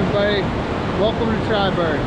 everybody. Welcome to Triberg.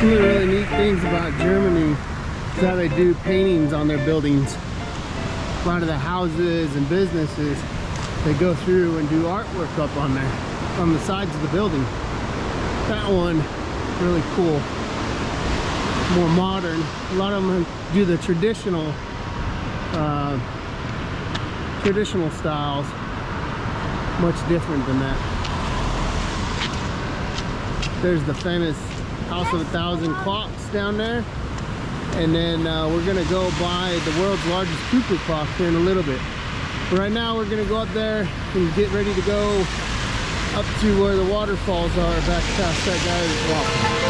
Some of the really neat things about Germany is how they do paintings on their buildings. A lot of the houses and businesses, they go through and do artwork up on there, on the sides of the building. That one, really cool, more modern. A lot of them do the traditional styles, much different than that. There's the famous House of 1,000 Clocks down there, and then we're gonna go by the world's largest cuckoo clock here in a little bit. But right now we're gonna go up there and get ready to go up to where the waterfalls are, back past that guy that's walking.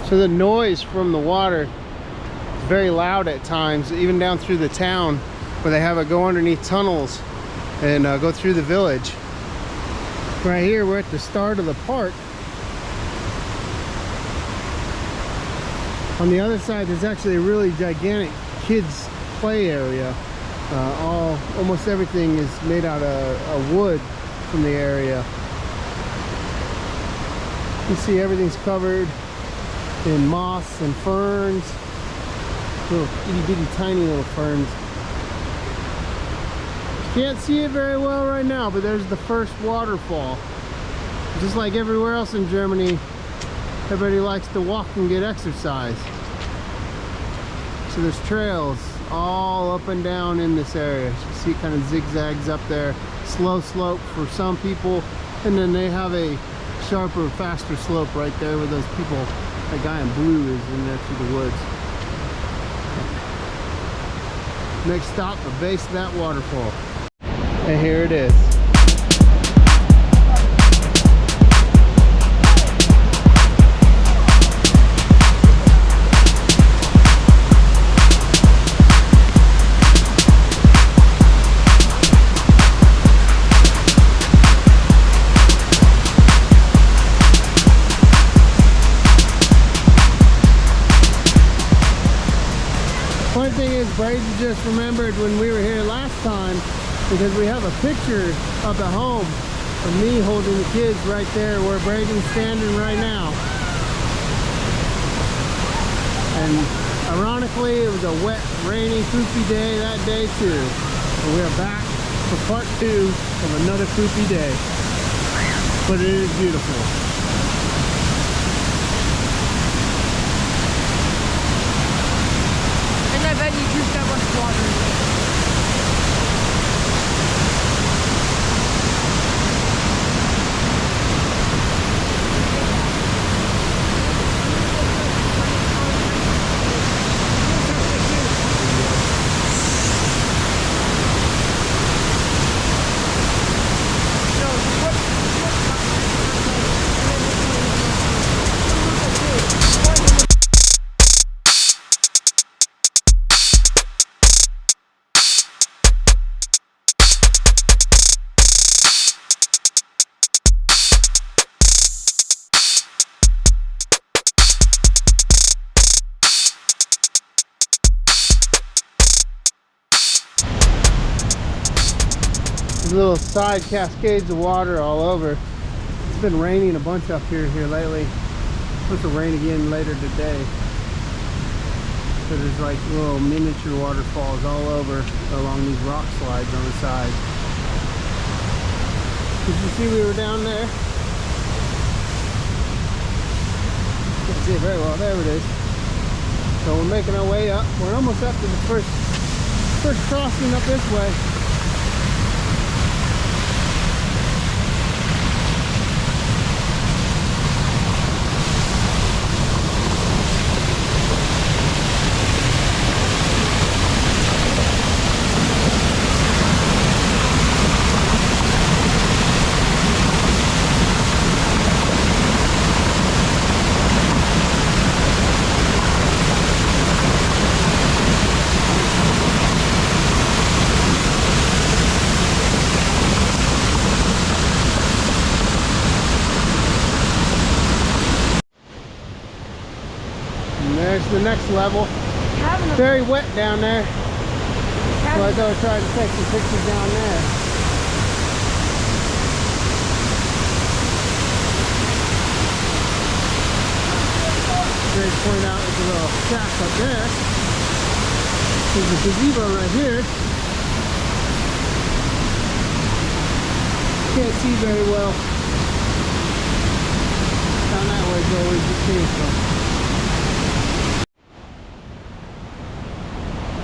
So the noise from the water is very loud at times, even down through the town, where they have it go underneath tunnels and go through the village. Right here, we're at the start of the park. On the other side, there's actually a really gigantic kids' play area. Almost everything is made out of wood from the area. You see everything's covered in moss and ferns, little itty bitty tiny little ferns. Can't see it very well right now, but there's the first waterfall. Just like everywhere else in Germany, everybody likes to walk and get exercise. So there's trails all up and down in this area. You see it kind of zigzags up there, slow slope for some people, and then they have a sharper, faster slope right there where those people, that guy in blue, is in there through the woods. Next stop, the base of that waterfall. And here it is. One thing is, Breydan just remembered when we were here last time, because we have a picture up at home of me holding the kids right there where Breydan's standing right now. And ironically, it was a wet, rainy, poopy day that day too. And we are back for part 2 of another poopy day. But it is beautiful. I bet you juiced that much water. Little side cascades of water all over. It's been raining a bunch up here lately. It's supposed to rain again later today. So there's like little miniature waterfalls all over along these rock slides on the side. Did you see we were down there? Can't see it very well. There it is. So we're making our way up. We're almost up to the first crossing up this way. There's the next level. Very wet down there. So I thought I'd try to take some pictures down there. Great to point out there's a little shack up there. There's a gazebo right here. Can't see very well. Down that way is where we just came from.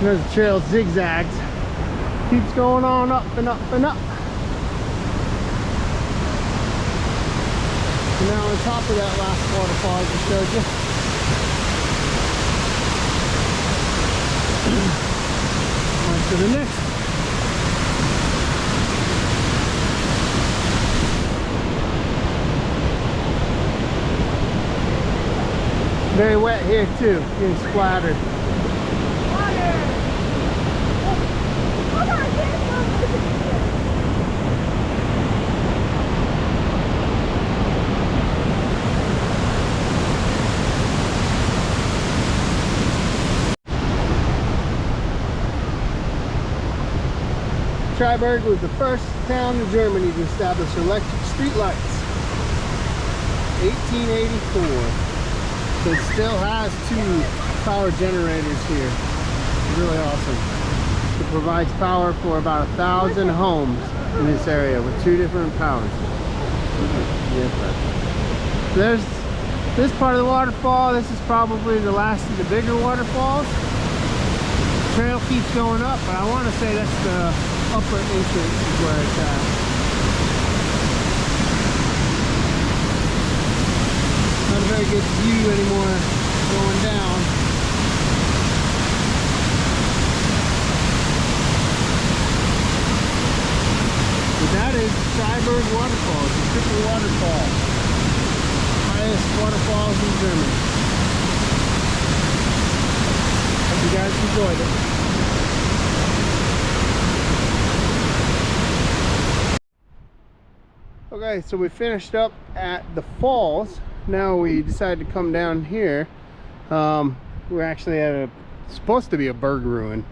There's the trail zigzags. Keeps going on up and up and up. And now on top of that last waterfall I just showed you. On to the next. Very wet here too, getting splattered. Triberg was the first town in Germany to establish electric street lights. 1884. So it still has 2 power generators here. Really awesome. It provides power for about 1,000 homes in this area with 2 different powers. So there's this part of the waterfall. This is probably the last of the bigger waterfalls. The trail keeps going up, but I want to say that's the upper entrance is where it's at. Not a very good view anymore going down. But that is Triberg waterfalls, the triple waterfall. Highest waterfalls in Germany. Hope you guys enjoyed it. Okay, so we finished up at the falls. Now we decided to come down here. We're actually at supposed to be a berg ruin,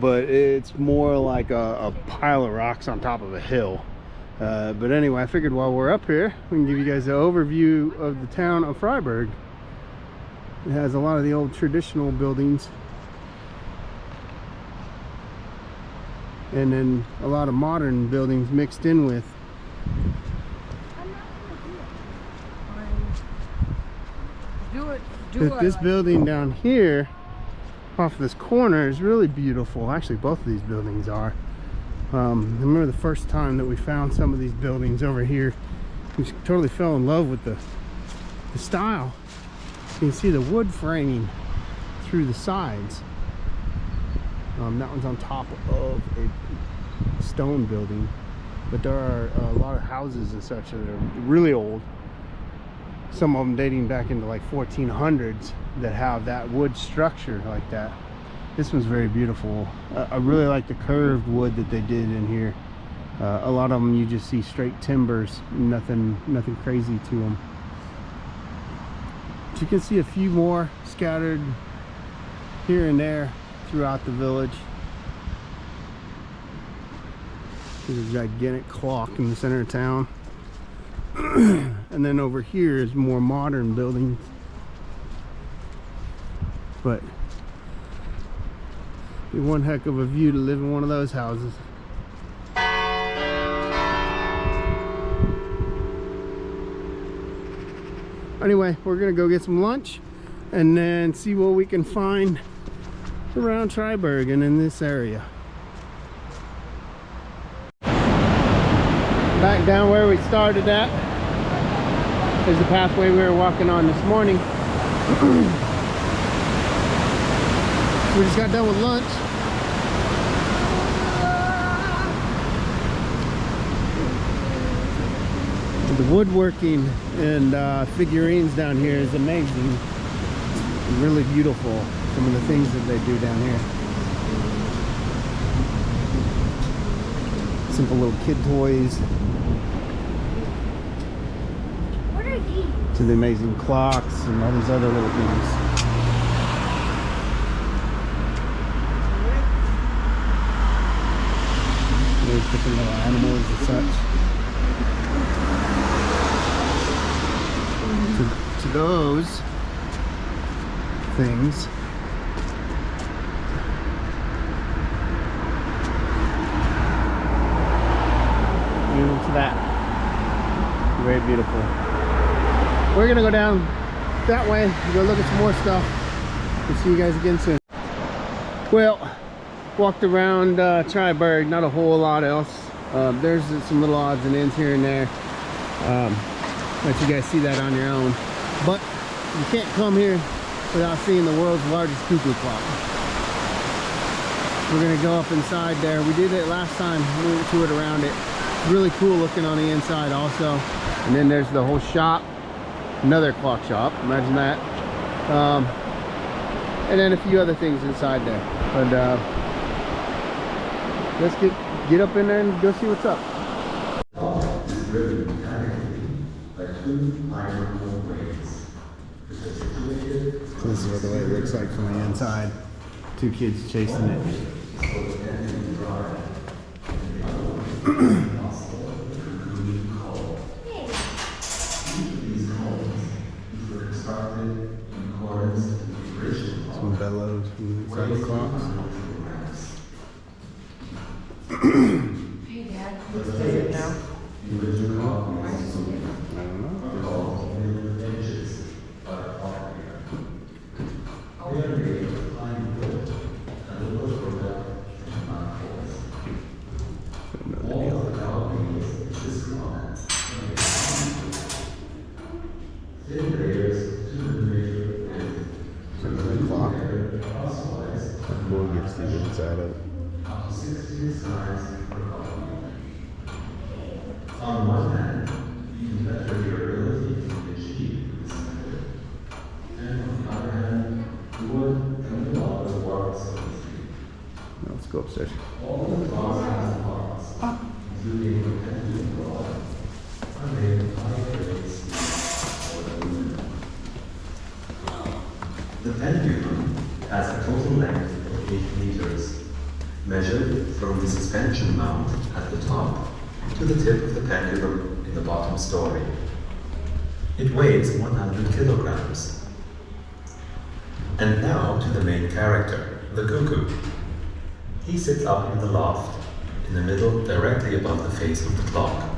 but it's more like a pile of rocks on top of a hill. But anyway, I figured while we're up here, we can give you guys an overview of the town of Triberg. It has a lot of the old traditional buildings, and then a lot of modern buildings mixed in with. This building down here off this corner is really beautiful. Actually, both of these buildings are. I remember the first time that we found some of these buildings over here, we totally fell in love with the style. You can see the wood framing through the sides. That one's on top of a stone building, but there are a lot of houses and such that are really old. Some of them dating back into like 1400s that have that wood structure like that. This one's very beautiful. I really like the curved wood that they did in here. A lot of them you just see straight timbers, nothing crazy to them. But you can see a few more scattered here and there throughout the village. There's a gigantic clock in the center of town. And then over here is more modern buildings. But Be one heck of a view to live in one of those houses. Anyway, we're gonna go get some lunch and then see what we can find around Triberg and in this area. Back down where we started at is the pathway we were walking on this morning. We just got done with lunch. The woodworking and figurines down here is amazing. It's really beautiful, some of the things that they do down here. Simple little kid toys. What are these? To the amazing clocks and all these other little things. There's different little animals and such. To those things, to that, very beautiful. We're gonna go down that way and go look at some more stuff. We'll see you guys again soon. Well, walked around Triberg, not a whole lot else. There's some little odds and ends here and there. Let you guys see that on your own. But you can't come here without seeing the world's largest cuckoo clock. We're gonna go up inside there. We did it last time, we went to it around it. Really cool looking on the inside also. And then there's the whole shop, another clock shop, imagine that. And then a few other things inside there. But let's get up in there and go see what's up. So this is what the way it looks like from the inside. Two kids chasing it. Some bellows from inside the clocks. Hey Dad, what's it now? I don't know. We'll get to see the inside of it. On one hand, you better durability can be achieved, and on the other hand, the wood and the log of work so to speak. Now let's go upstairs. All the cloths and parts, including the pendulum rod, are made of high-grade steel or aluminum. The pendulum has a total length of 8 meters, measured from the suspension mount at the top to the tip of the pendulum in the bottom story. It weighs 100 kilograms. And now to the main character, the cuckoo. He sits up in the loft, in the middle directly above the face of the clock.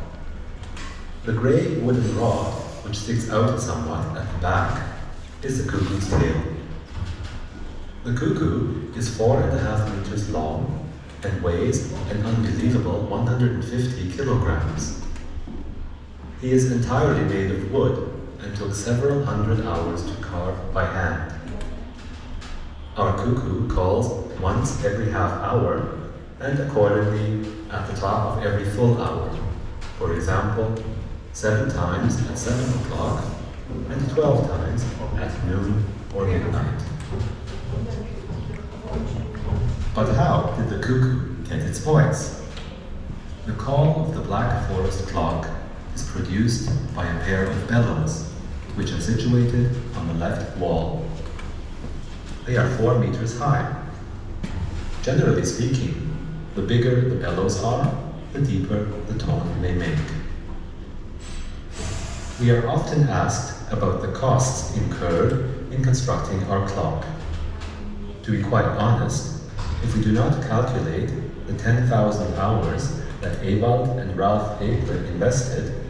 The grey wooden rod, which sticks out somewhat at the back, is the cuckoo's tail. The cuckoo is 4.5 meters long and weighs an unbelievable 150 kilograms. He is entirely made of wood and took several hundred hours to carve by hand. Our cuckoo calls once every half hour and accordingly at the top of every full hour. For example, 7 times at 7 o'clock and 12 times at noon or midnight. But how did the cuckoo get its voice? The call of the Black Forest clock is produced by a pair of bellows, which are situated on the left wall. They are 4 meters high. Generally speaking, the bigger the bellows are, the deeper the tone they make. We are often asked about the costs incurred in constructing our clock. To be quite honest, If we do not calculate the 10,000 hours that Ewald and Ralph Hegler invested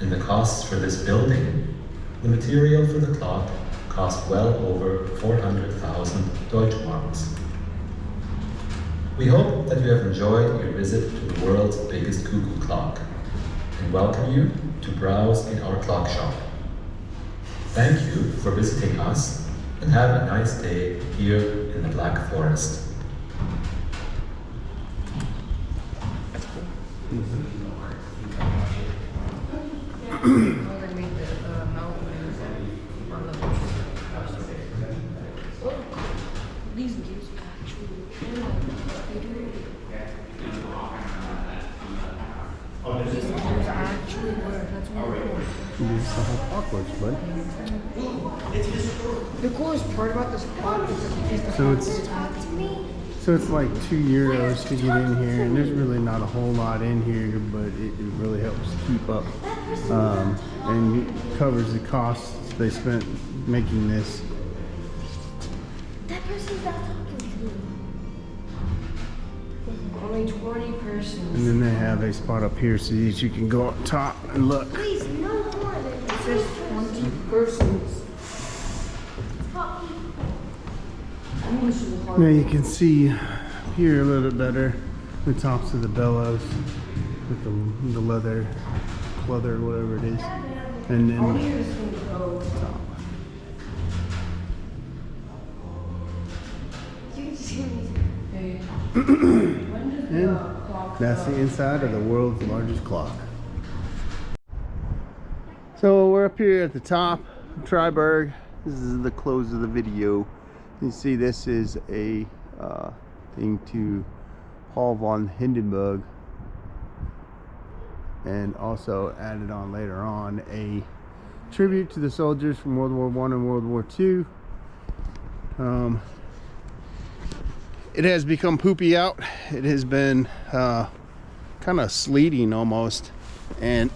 in the costs for this building, the material for the clock cost well over 400,000 Deutschmarks. We hope that you have enjoyed your visit to the world's biggest cuckoo clock and welcome you to browse in our clock shop. Thank you for visiting us and have a nice day here in the Black Forest. These gears actually work. That's what Awkward, bud. the coolest part about this clock is the So fact it's- that Talk to me. So it's like €2 to get in here, and there's really not a whole lot in here, but it really helps keep up and covers the costs they spent making this. That person's not talking to me. only 20 persons. And then they have a spot up here so that you can go up top and look. Please, no more than It says 20 persons. talking. This is a hard Now you can see here a little bit better the tops of the bellows with the leather, whatever it is, and then this thing go. top. You can just hear me. Hey. When does the And clock that's go? the inside of the world's largest clock. So we're up here at the top of Triberg. This is the close of the video. You see this is a thing to Paul von Hindenburg, and also added on later on a tribute to the soldiers from World War I and World War II. It has become poopy out. It has been kind of sleeting almost, and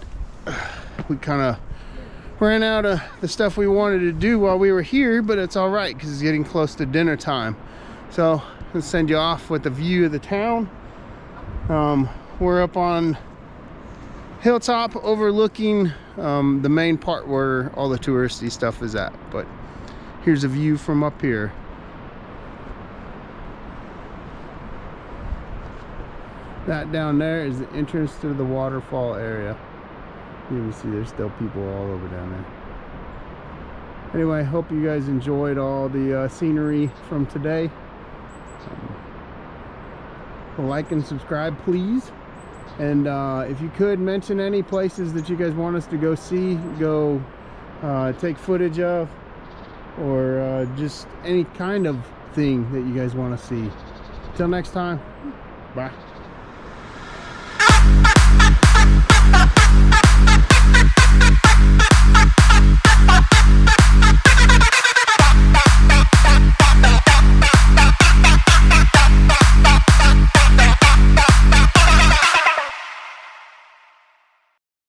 we kind of ran out of the stuff we wanted to do while we were here, but it's all right because it's getting close to dinner time. So let's send you off with a view of the town. We're up on hilltop overlooking the main part where all the touristy stuff is at, but here's a view from up here. That down there is the entrance to the waterfall area. You can see there's still people all over down there. Anyway, hope you guys enjoyed all the scenery from today. Like and subscribe, please. And if you could mention any places that you guys want us to go see, go take footage of, or just any kind of thing that you guys want to see. Till next time, bye.